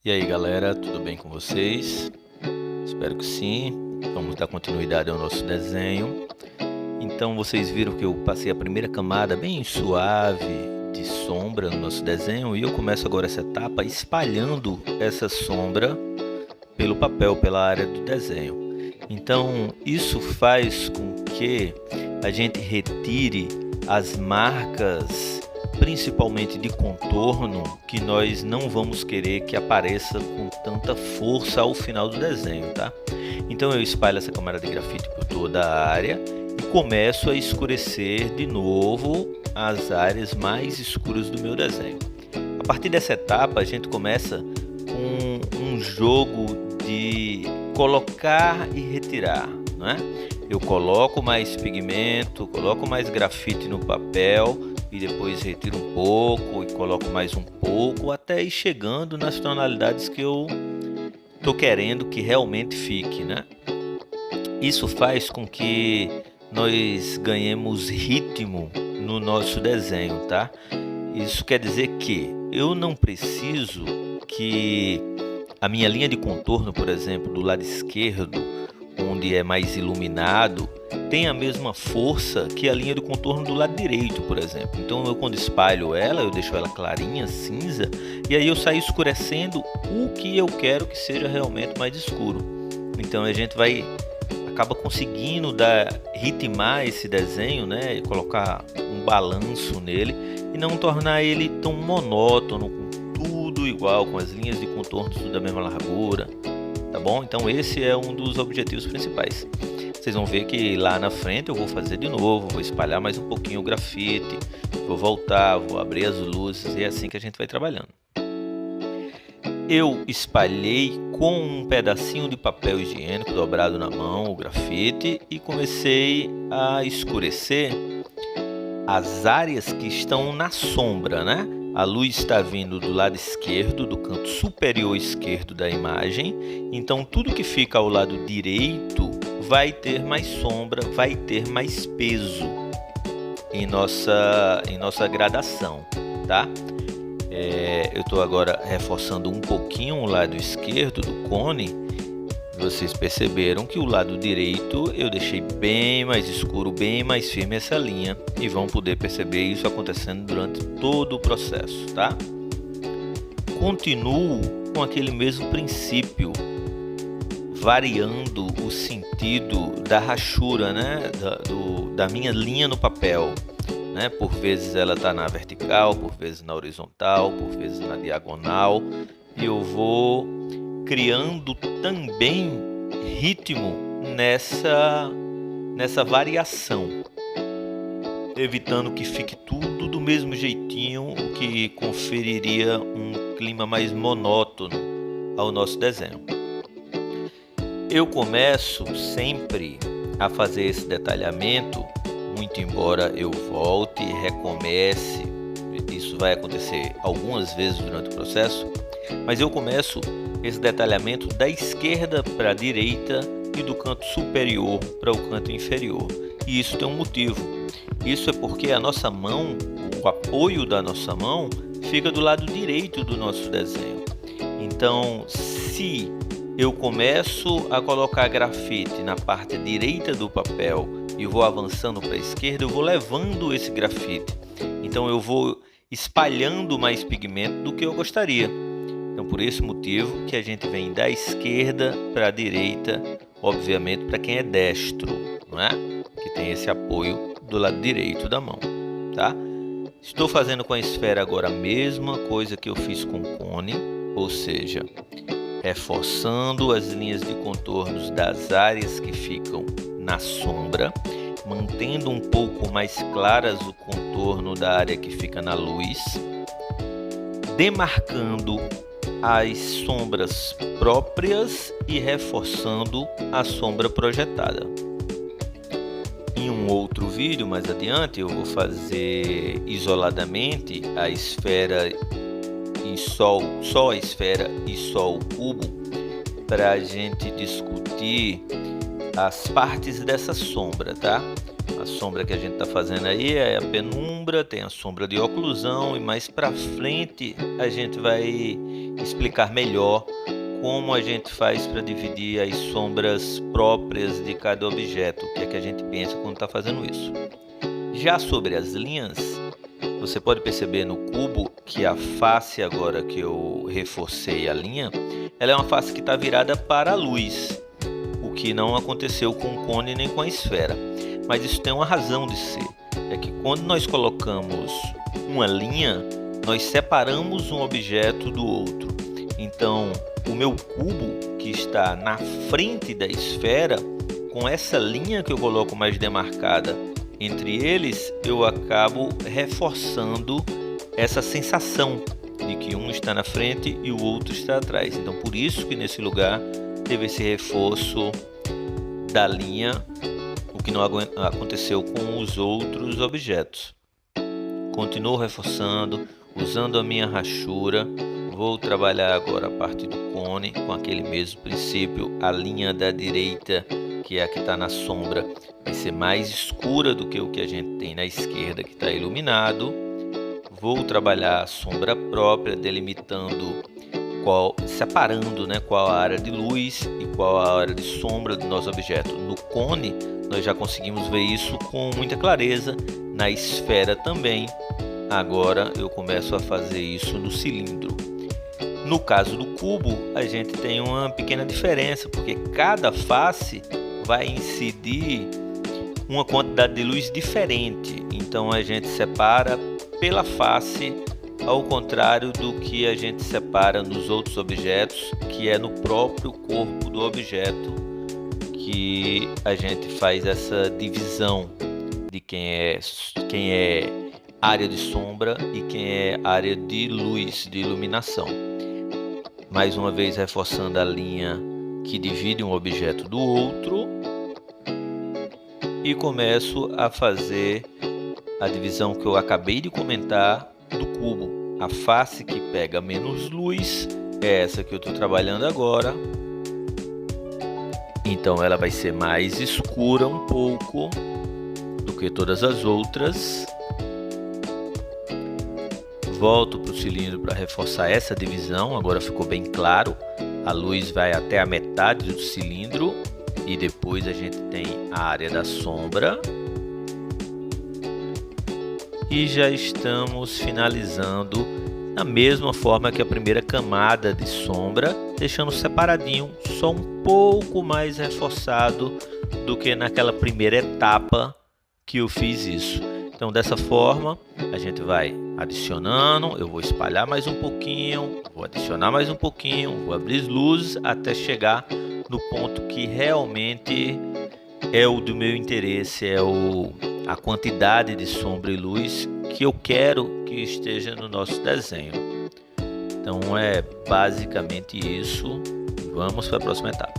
E aí galera, tudo bem com vocês? Espero que sim. Vamos dar continuidade ao nosso desenho. Então vocês viram que eu passei a primeira camada bem suave de sombra no nosso desenho e eu começo agora essa etapa espalhando essa sombra pelo papel, pela área do desenho. Então isso faz com que a gente retire as marcas, principalmente de contorno, que nós não vamos querer que apareça com tanta força ao final do desenho, tá? Então eu espalho essa camada de grafite por toda a área e começo a escurecer de novo as áreas mais escuras do meu desenho. A partir dessa etapa a gente começa com um jogo de colocar e retirar, né? Eu coloco mais pigmento, coloco mais grafite no papel e depois retiro um pouco e coloco mais um pouco até ir chegando nas tonalidades que eu tô querendo que realmente fique, né? Isso faz com que nós ganhemos ritmo no nosso desenho, tá? Isso quer dizer que eu não preciso que a minha linha de contorno, por exemplo, do lado esquerdo, onde é mais iluminado, tem a mesma força que a linha de contorno do lado direito, por exemplo. Então eu, quando espalho ela, eu deixo ela clarinha, cinza, e aí eu saio escurecendo o que eu quero que seja realmente mais escuro. Então a gente acaba conseguindo ritmar esse desenho, né, e colocar um balanço nele e não tornar ele tão monótono, com tudo igual, com as linhas de contorno tudo da mesma largura. Tá bom? Então esse é um dos objetivos principais. Vocês vão ver que lá na frente eu vou fazer de novo, vou espalhar mais um pouquinho o grafite, vou voltar, vou abrir as luzes e é assim que a gente vai trabalhando. Eu espalhei com um pedacinho de papel higiênico dobrado na mão o grafite e comecei a escurecer as áreas que estão na sombra, né? A luz está vindo do lado esquerdo, do canto superior esquerdo da imagem. Então tudo que fica ao lado direito vai ter mais sombra, vai ter mais peso em nossa gradação, tá? Eu estou agora reforçando um pouquinho o lado esquerdo do cone. Vocês perceberam que o lado direito eu deixei bem mais escuro, bem mais firme essa linha, e vão poder perceber isso acontecendo durante todo o processo, tá? Continuo com aquele mesmo princípio, variando o sentido da rachura, né? Da minha linha no papel, né? Por vezes ela está na vertical, por vezes na horizontal, por vezes na diagonal, e eu vou criando também ritmo nessa variação, evitando que fique tudo do mesmo jeitinho, o que conferiria um clima mais monótono ao nosso desenho. Eu começo sempre a fazer esse detalhamento, muito embora eu volte e recomece, isso vai acontecer algumas vezes durante o processo, mas eu começo esse detalhamento da esquerda para a direita e do canto superior para o canto inferior. E isso tem um motivo. Isso é porque a nossa mão, o apoio da nossa mão, fica do lado direito do nosso desenho. Então, se eu começo a colocar grafite na parte direita do papel e vou avançando para a esquerda, eu vou levando esse grafite. Então eu vou espalhando mais pigmento do que eu gostaria. Então, por esse motivo que a gente vem da esquerda para a direita, obviamente para quem é destro, não é? Que tem esse apoio do lado direito da mão, tá? Estou fazendo com a esfera agora a mesma coisa que eu fiz com o cone, ou seja, reforçando as linhas de contornos das áreas que ficam na sombra, mantendo um pouco mais claras o contorno da área que fica na luz, demarcando as sombras próprias e reforçando a sombra projetada. Em um outro vídeo mais adiante eu vou fazer isoladamente a esfera e só a esfera e só o cubo, para a gente discutir as partes dessa sombra, tá? A sombra que a gente está fazendo aí é a penumbra, tem a sombra de oclusão, e mais para frente a gente vai explicar melhor como a gente faz para dividir as sombras próprias de cada objeto, o que é que a gente pensa quando está fazendo isso. Já sobre as linhas, você pode perceber no cubo que a face, agora que eu reforcei a linha, ela é uma face que está virada para a luz, o que não aconteceu com o cone nem com a esfera. Mas isso tem uma razão de ser, é que quando nós colocamos uma linha, nós separamos um objeto do outro. Então, o meu cubo, que está na frente da esfera, com essa linha que eu coloco mais demarcada entre eles, eu acabo reforçando essa sensação de que um está na frente e o outro está atrás. Então, por isso que nesse lugar teve esse reforço da linha, o que não aconteceu com os outros objetos. Continuo reforçando, usando a minha rachura. Vou trabalhar agora a parte do cone com aquele mesmo princípio. A linha da direita, que é a que está na sombra, vai ser mais escura do que o que a gente tem na esquerda, que está iluminado. Vou trabalhar a sombra própria, delimitando, separando, qual a área de luz e qual a área de sombra do nosso objeto. No cone, nós já conseguimos ver isso com muita clareza, na esfera também. Agora eu começo a fazer isso no cilindro. No caso do cubo, a gente tem uma pequena diferença, porque cada face vai incidir uma quantidade de luz diferente. Então a gente separa pela face, ao contrário do que a gente separa nos outros objetos, que é no próprio corpo do objeto que a gente faz essa divisão de quem é área de sombra e quem é área de luz, de iluminação. Mais uma vez reforçando a linha que divide um objeto do outro, e começo a fazer a divisão que eu acabei de comentar do cubo. A face que pega menos luz é essa que eu estou trabalhando agora. Então ela vai ser mais escura um pouco do que todas as outras. Volto para o cilindro para reforçar essa divisão. Agora ficou bem claro. A luz vai até a metade do cilindro e depois a gente tem a área da sombra. E já estamos finalizando da mesma forma que a primeira camada de sombra, deixando separadinho, só um pouco mais reforçado do que naquela primeira etapa que eu fiz isso. Então dessa forma a gente vai adicionando, eu vou espalhar mais um pouquinho, vou adicionar mais um pouquinho, vou abrir luzes até chegar no ponto que realmente é o do meu interesse, é a quantidade de sombra e luz que eu quero que esteja no nosso desenho. Então é basicamente isso. Vamos para a próxima etapa.